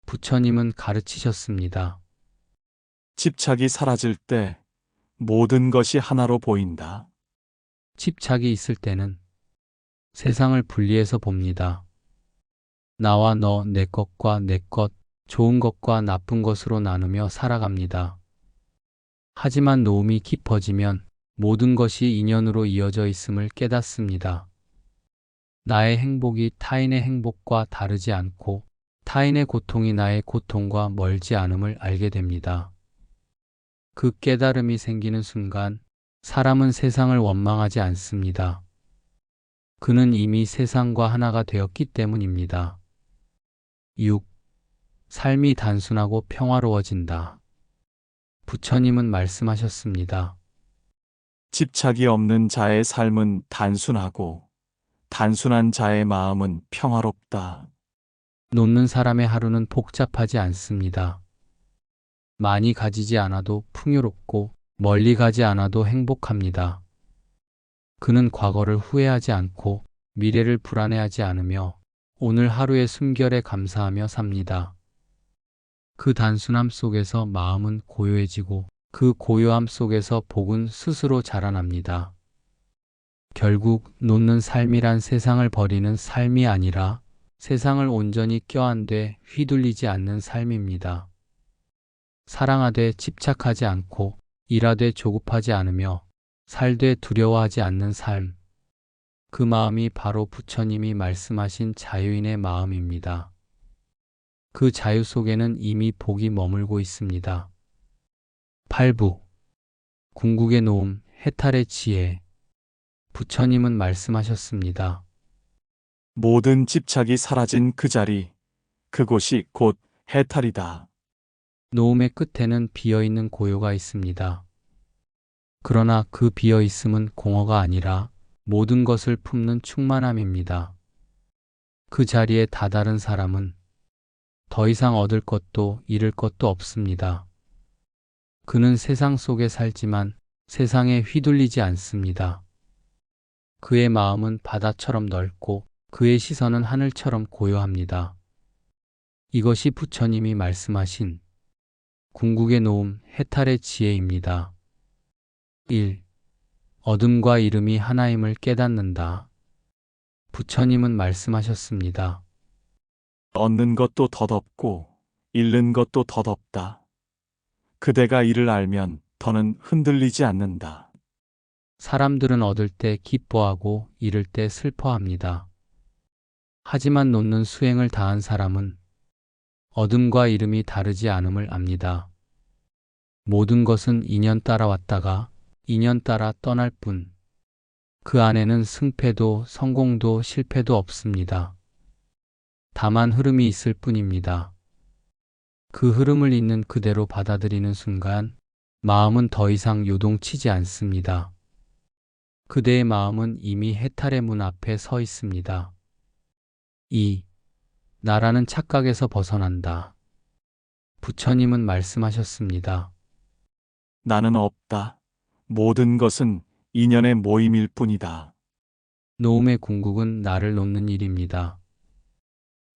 부처님은 가르치셨습니다. 집착이 사라질 때 모든 것이 하나로 보인다. 집착이 있을 때는 세상을 분리해서 봅니다. 나와 너, 내 것과 내 것, 좋은 것과 나쁜 것으로 나누며 살아갑니다. 하지만 놓음이 깊어지면 모든 것이 인연으로 이어져 있음을 깨닫습니다. 나의 행복이 타인의 행복과 다르지 않고 타인의 고통이 나의 고통과 멀지 않음을 알게 됩니다. 그 깨달음이 생기는 순간 사람은 세상을 원망하지 않습니다. 그는 이미 세상과 하나가 되었기 때문입니다. 6. 삶이 단순하고 평화로워진다. 부처님은 말씀하셨습니다. 집착이 없는 자의 삶은 단순하고 단순한 자의 마음은 평화롭다. 놓는 사람의 하루는 복잡하지 않습니다. 많이 가지지 않아도 풍요롭고 멀리 가지 않아도 행복합니다. 그는 과거를 후회하지 않고 미래를 불안해하지 않으며 오늘 하루의 숨결에 감사하며 삽니다. 그 단순함 속에서 마음은 고요해지고 그 고요함 속에서 복은 스스로 자라납니다. 결국 놓는 삶이란 세상을 버리는 삶이 아니라 세상을 온전히 껴안되 휘둘리지 않는 삶입니다. 사랑하되 집착하지 않고 일하되 조급하지 않으며 살되 두려워하지 않는 삶. 그 마음이 바로 부처님이 말씀하신 자유인의 마음입니다. 그 자유 속에는 이미 복이 머물고 있습니다. 8부. 궁극의 노음, 해탈의 지혜. 부처님은 말씀하셨습니다. 모든 집착이 사라진 그 자리, 그곳이 곧 해탈이다. 노음의 끝에는 비어있는 고요가 있습니다. 그러나 그 비어있음은 공허가 아니라 모든 것을 품는 충만함입니다. 그 자리에 다다른 사람은 더 이상 얻을 것도 잃을 것도 없습니다. 그는 세상 속에 살지만 세상에 휘둘리지 않습니다. 그의 마음은 바다처럼 넓고 그의 시선은 하늘처럼 고요합니다. 이것이 부처님이 말씀하신 궁극의 노음, 해탈의 지혜입니다. 1. 어둠과 이름이 하나임을 깨닫는다. 부처님은 말씀하셨습니다. 얻는 것도 덧없고 잃는 것도 덧없다. 그대가 이를 알면 더는 흔들리지 않는다. 사람들은 얻을 때 기뻐하고 잃을 때 슬퍼합니다. 하지만 놓는 수행을 다한 사람은 어둠과 이름이 다르지 않음을 압니다. 모든 것은 인연 따라 왔다가 인연 따라 떠날 뿐. 그 안에는 승패도 성공도 실패도 없습니다. 다만 흐름이 있을 뿐입니다. 그 흐름을 있는 그대로 받아들이는 순간 마음은 더 이상 요동치지 않습니다. 그대의 마음은 이미 해탈의 문 앞에 서 있습니다. 2. 나라는 착각에서 벗어난다. 부처님은 말씀하셨습니다. 나는 없다. 모든 것은 인연의 모임일 뿐이다. 노움의 궁극은 나를 놓는 일입니다.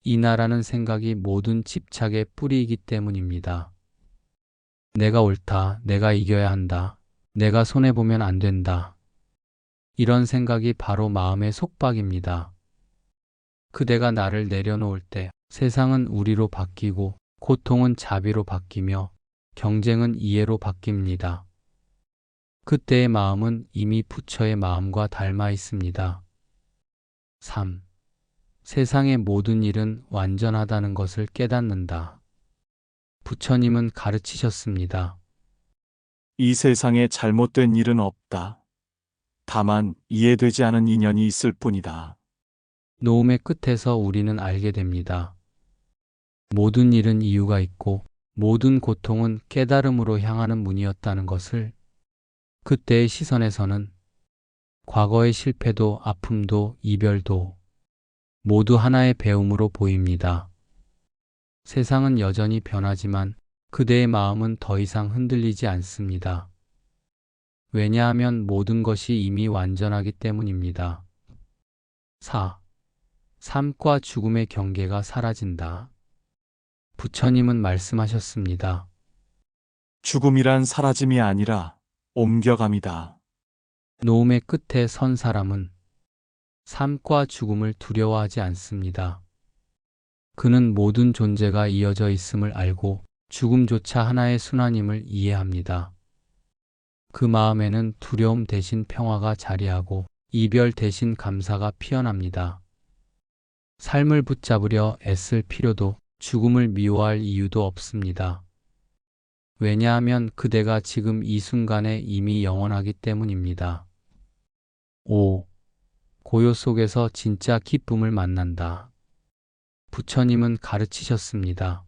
이 나라는 생각이 모든 집착의 뿌리이기 때문입니다. 내가 옳다, 내가 이겨야 한다, 내가 손해보면 안 된다. 이런 생각이 바로 마음의 속박입니다. 그대가 나를 내려놓을 때 세상은 우리로 바뀌고 고통은 자비로 바뀌며 경쟁은 이해로 바뀝니다. 그때의 마음은 이미 부처의 마음과 닮아 있습니다. 3. 세상의 모든 일은 완전하다는 것을 깨닫는다. 부처님은 가르치셨습니다. 이 세상에 잘못된 일은 없다. 다만 이해되지 않은 인연이 있을 뿐이다. 노움의 끝에서 우리는 알게 됩니다. 모든 일은 이유가 있고 모든 고통은 깨달음으로 향하는 문이었다는 것을. 그때의 시선에서는 과거의 실패도 아픔도 이별도 모두 하나의 배움으로 보입니다. 세상은 여전히 변하지만 그대의 마음은 더 이상 흔들리지 않습니다. 왜냐하면 모든 것이 이미 완전하기 때문입니다. 4. 삶과 죽음의 경계가 사라진다. 부처님은 말씀하셨습니다. 죽음이란 사라짐이 아니라 옮겨감이다. 노움의 끝에 선 사람은 삶과 죽음을 두려워하지 않습니다. 그는 모든 존재가 이어져 있음을 알고 죽음조차 하나의 순환임을 이해합니다. 그 마음에는 두려움 대신 평화가 자리하고 이별 대신 감사가 피어납니다. 삶을 붙잡으려 애쓸 필요도 죽음을 미워할 이유도 없습니다. 왜냐하면 그대가 지금 이 순간에 이미 영원하기 때문입니다. 5. 고요 속에서 진짜 기쁨을 만난다. 부처님은 가르치셨습니다.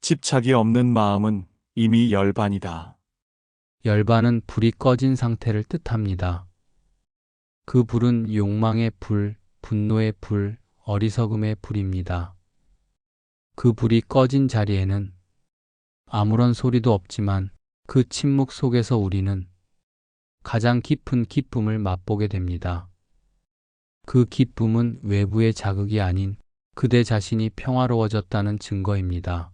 집착이 없는 마음은 이미 열반이다. 열반은 불이 꺼진 상태를 뜻합니다. 그 불은 욕망의 불, 분노의 불, 어리석음의 불입니다. 그 불이 꺼진 자리에는 아무런 소리도 없지만 그 침묵 속에서 우리는 가장 깊은 기쁨을 맛보게 됩니다. 그 기쁨은 외부의 자극이 아닌 그대 자신이 평화로워졌다는 증거입니다.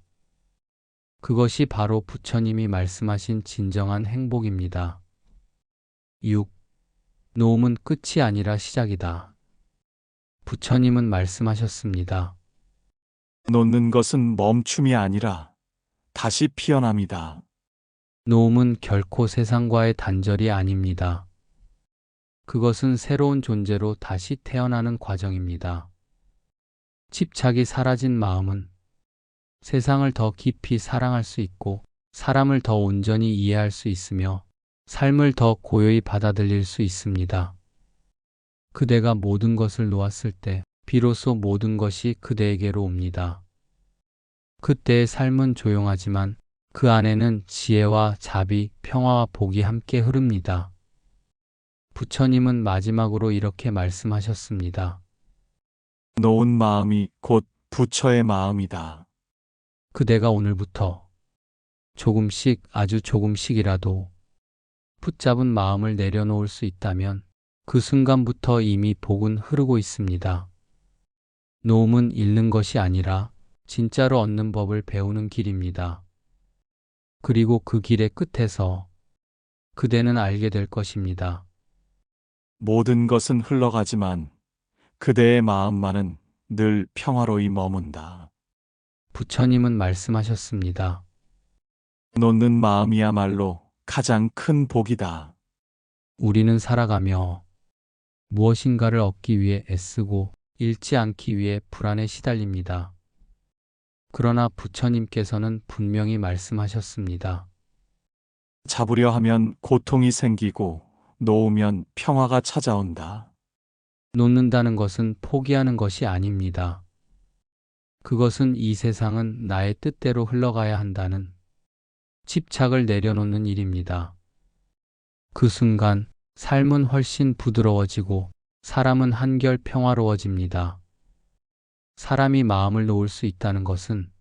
그것이 바로 부처님이 말씀하신 진정한 행복입니다. 6. 노움은 끝이 아니라 시작이다. 부처님은 말씀하셨습니다. 놓는 것은 멈춤이 아니라 다시 피어남이다. 노움은 결코 세상과의 단절이 아닙니다. 그것은 새로운 존재로 다시 태어나는 과정입니다. 집착이 사라진 마음은 세상을 더 깊이 사랑할 수 있고 사람을 더 온전히 이해할 수 있으며 삶을 더 고요히 받아들일 수 있습니다. 그대가 모든 것을 놓았을 때 비로소 모든 것이 그대에게로 옵니다. 그때의 삶은 조용하지만 그 안에는 지혜와 자비, 평화와 복이 함께 흐릅니다. 부처님은 마지막으로 이렇게 말씀하셨습니다. 놓은 마음이 곧 부처의 마음이다. 그대가 오늘부터 조금씩 아주 조금씩이라도 붙잡은 마음을 내려놓을 수 있다면 그 순간부터 이미 복은 흐르고 있습니다. 노움은 잃는 것이 아니라 진짜로 얻는 법을 배우는 길입니다. 그리고 그 길의 끝에서 그대는 알게 될 것입니다. 모든 것은 흘러가지만 그대의 마음만은 늘 평화로이 머문다. 부처님은 말씀하셨습니다. 놓는 마음이야말로 가장 큰 복이다. 우리는 살아가며 무엇인가를 얻기 위해 애쓰고 잃지 않기 위해 불안에 시달립니다. 그러나 부처님께서는 분명히 말씀하셨습니다. 잡으려 하면 고통이 생기고 놓으면 평화가 찾아온다. 놓는다는 것은 포기하는 것이 아닙니다. 그것은 이 세상은 나의 뜻대로 흘러가야 한다는 집착을 내려놓는 일입니다. 그 순간 삶은 훨씬 부드러워지고 사람은 한결 평화로워집니다. 사람이 마음을 놓을 수 있다는 것은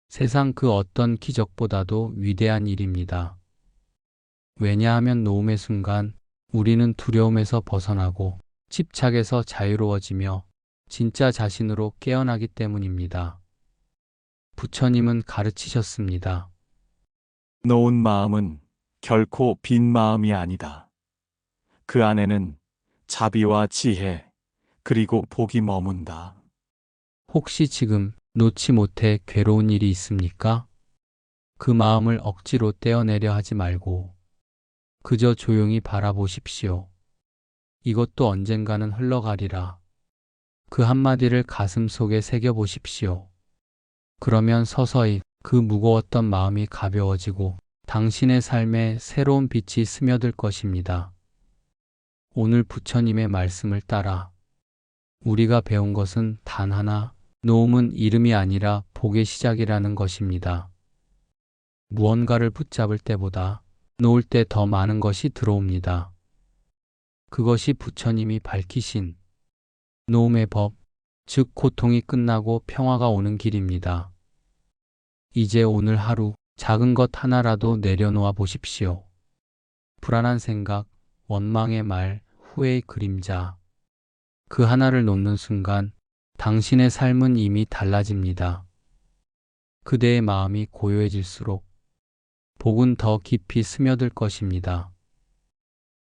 세상 그 어떤 기적보다도 위대한 일입니다. 왜냐하면 놓음의 순간 우리는 두려움에서 벗어나고 집착에서 자유로워지며 진짜 자신으로 깨어나기 때문입니다. 부처님은 가르치셨습니다. 놓은 마음은 결코 빈 마음이 아니다. 그 안에는 자비와 지혜, 그리고 복이 머문다. 혹시 지금 놓지 못해 괴로운 일이 있습니까? 그 마음을 억지로 떼어내려 하지 말고 그저 조용히 바라보십시오. 이것도 언젠가는 흘러가리라. 그 한마디를 가슴 속에 새겨보십시오. 그러면 서서히 그 무거웠던 마음이 가벼워지고 당신의 삶에 새로운 빛이 스며들 것입니다. 오늘 부처님의 말씀을 따라 우리가 배운 것은 단 하나, 놓음은 이름이 아니라 복의 시작이라는 것입니다. 무언가를 붙잡을 때보다 놓을 때 더 많은 것이 들어옵니다. 그것이 부처님이 밝히신 놓음의 법, 즉 고통이 끝나고 평화가 오는 길입니다. 이제 오늘 하루 작은 것 하나라도 내려놓아 보십시오. 불안한 생각, 원망의 말, 후회의 그림자. 그 하나를 놓는 순간 당신의 삶은 이미 달라집니다. 그대의 마음이 고요해질수록 복은 더 깊이 스며들 것입니다.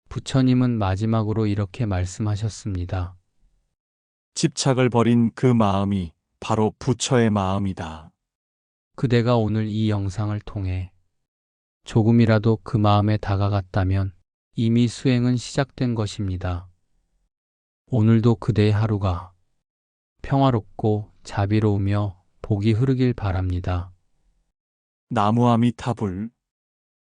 부처님은 마지막으로 이렇게 말씀하셨습니다. 집착을 버린 그 마음이 바로 부처의 마음이다. 그대가 오늘 이 영상을 통해 조금이라도 그 마음에 다가갔다면 이미 수행은 시작된 것입니다. 오늘도 그대의 하루가 평화롭고 자비로우며 복이 흐르길 바랍니다. 나무아미타불